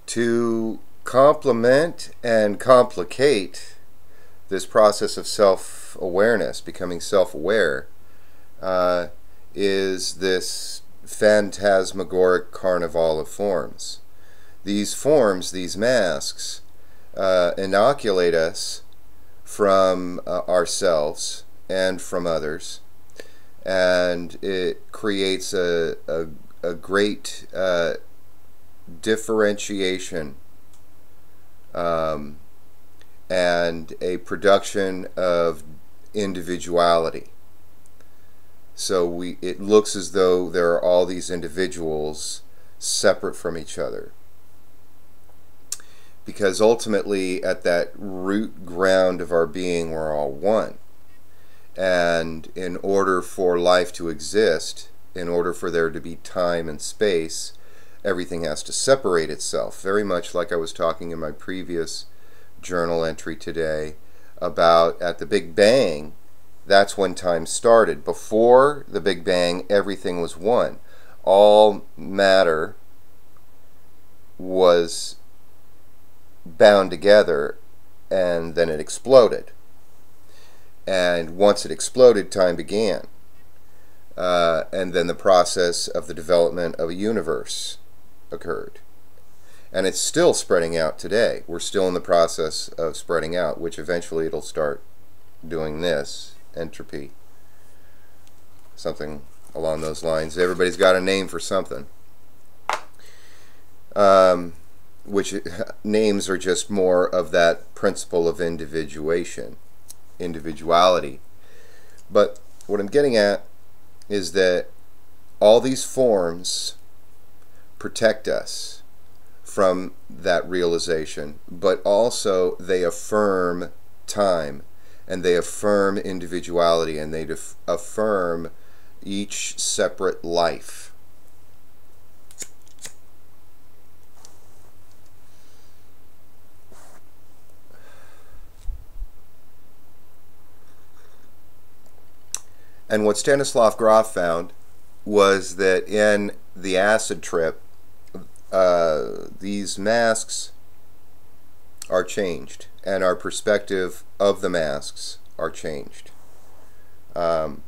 To complement and complicate this process of self-awareness, becoming self-aware, uh, is this phantasmagoric carnival of forms. These forms, these masks, inoculate us from ourselves and from others, and it creates a great differentiation and a production of individuality. So it looks as though there are all these individuals separate from each other, because ultimately at that root ground of our being we're all one. And in order for life to exist, in order for there to be time and space, everything has to separate itself, very much like I was talking in my previous journal entry today about at the Big Bang. That's when time started. Before the Big Bang, everything was one. All matter was bound together, and then it exploded. And once it exploded, time began. And then the process of the development of a universe occurred. And it's still spreading out today. We're still in the process of spreading out, which eventually it'll start doing this, entropy, something along those lines. Everybody's got a name for something. Which names are just more of that principle of individuality. But what I'm getting at is that all these forms protect us from that realization, but also they affirm time, and they affirm individuality, and they affirm each separate life. And what Stanislav Grof found was that in the acid trip, these masks are changed, and our perspective of the masks are changed. And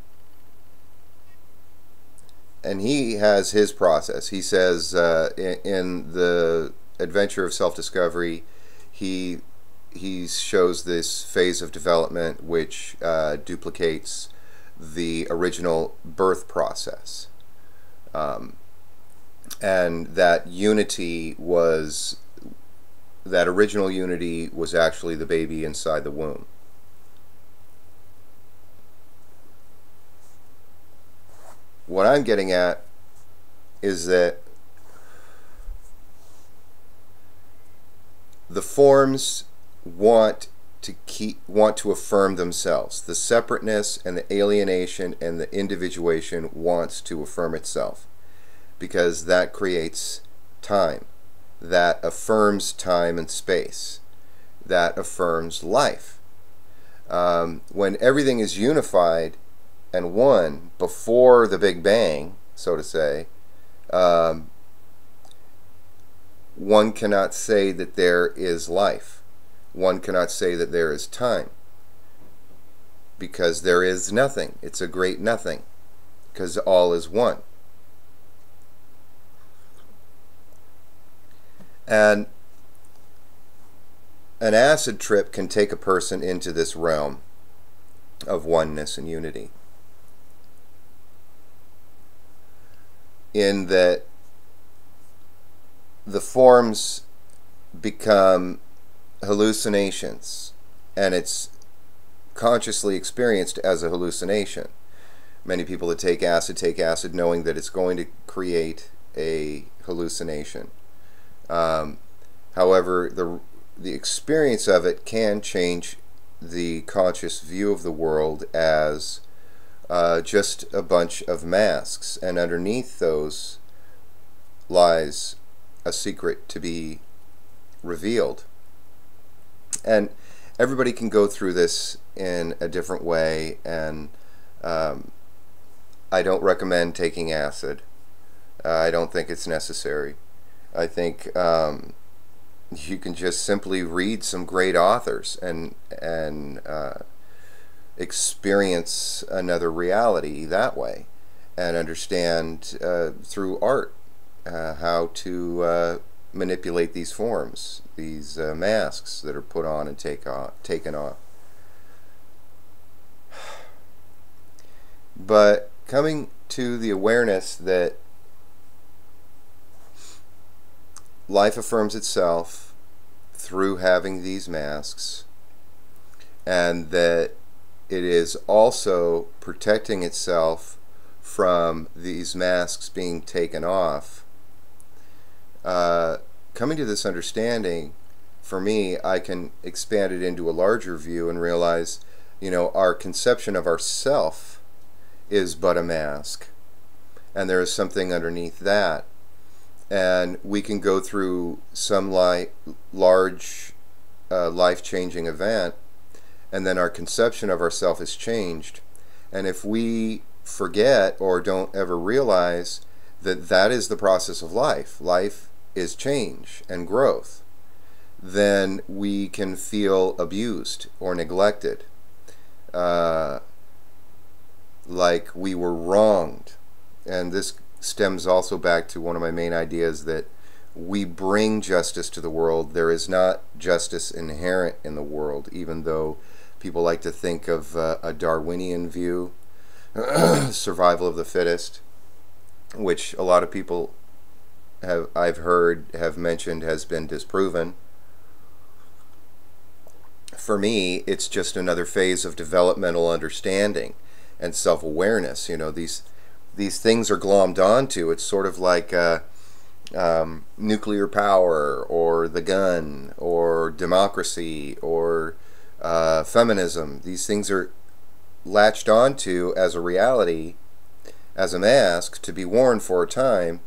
he has his process. He says in the Adventure of Self-Discovery, he shows this phase of development which duplicates the original birth process, and that original unity was actually the baby inside the womb. What I'm getting at is that the forms want to affirm themselves. The separateness and the alienation and the individuation wants to affirm itself, because that creates time. That affirms time and space. That affirms life. When everything is unified and one before the Big Bang, so to say, one cannot say that there is life. One cannot say that there is time, because there is nothing. It's a great nothing, because all is one. And an acid trip can take a person into this realm of oneness and unity, in that the forms become hallucinations, and it's consciously experienced as a hallucination. Many people that take acid knowing that it's going to create a hallucination. However, the experience of it can change the conscious view of the world as just a bunch of masks, and underneath those lies a secret to be revealed. And everybody can go through this in a different way, and I don't recommend taking acid. I don't think it's necessary. I think you can just simply read some great authors and experience another reality that way, and understand through art how to manipulate these forms, these masks that are put on and taken off. But coming to the awareness that life affirms itself through having these masks, and that it is also protecting itself from these masks being taken off. Coming to this understanding, for me, I can expand it into a larger view and realize, our conception of ourself is but a mask, and there is something underneath that. And we can go through some large life-changing event, and then our conception of ourself is changed. And if we forget or don't ever realize that that is the process of life, life is change and growth, then we can feel abused or neglected, like we were wronged. And this stems also back to one of my main ideas, that we bring justice to the world. There is not justice inherent in the world, even though people like to think of a Darwinian view, survival of the fittest, which a lot of people I've heard have mentioned has been disproven. For me, it's just another phase of developmental understanding and self-awareness. These things are glommed onto. It's sort of like nuclear power, or the gun, or democracy, or feminism. These things are latched onto as a reality, as a mask to be worn for a time,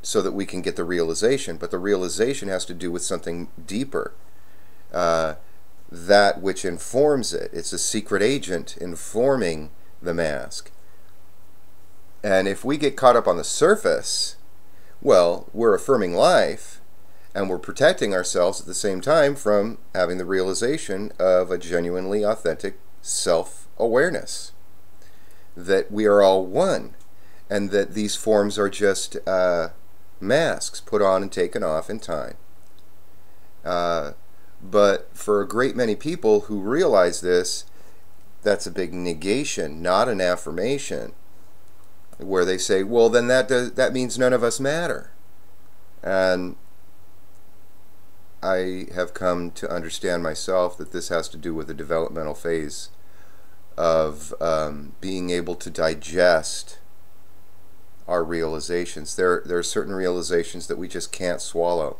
so that we can get the realization. But the realization has to do with something deeper, that which informs it. It's a secret agent informing the mask. And if we get caught up on the surface, well, we're affirming life, and we're protecting ourselves at the same time from having the realization of a genuinely authentic self-awareness, that we are all one, and that these forms are just masks put on and taken off in time. But for a great many people who realize this, that's a big negation, not an affirmation, where they say, well, then that means none of us matter. And I have come to understand myself that this has to do with the developmental phase of being able to digest our realizations. There are certain realizations that we just can't swallow,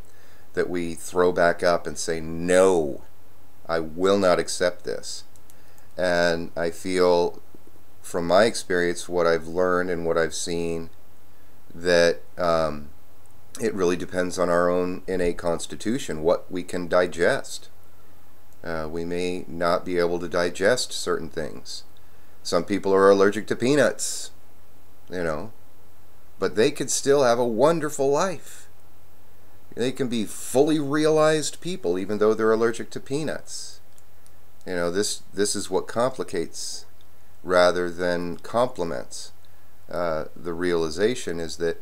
that we throw back up and say, no, I will not accept this. And I feel, from my experience, what I've learned and what I've seen, that it really depends on our own innate constitution, what we can digest. We may not be able to digest certain things. Some people are allergic to peanuts, but they could still have a wonderful life. They can be fully realized people even though they're allergic to peanuts. This is what complicates rather than complements the realization, is that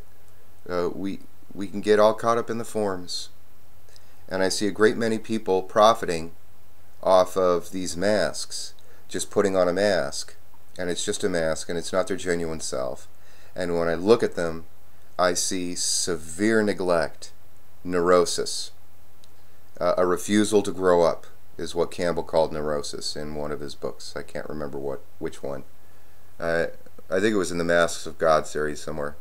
we can get all caught up in the forms. And I see a great many people profiting off of these masks, just putting on a mask, and it's just a mask, and it's not their genuine self. And when I look at them, I see severe neglect, neurosis, a refusal to grow up is what Campbell called neurosis in one of his books. I can't remember which one. I think it was in the Masks of God series somewhere.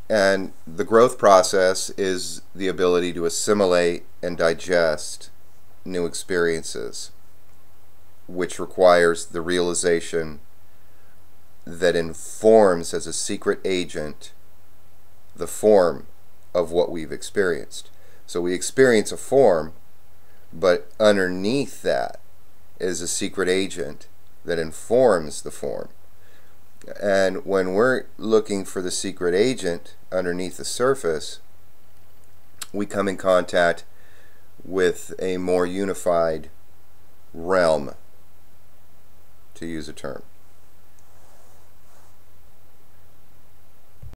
And the growth process is the ability to assimilate and digest new experiences, which requires the realization that informs as a secret agent the form of what we've experienced. So we experience a form, but underneath that is a secret agent that informs the form. And when we're looking for the secret agent underneath the surface, we come in contact with a more unified realm, to use a term.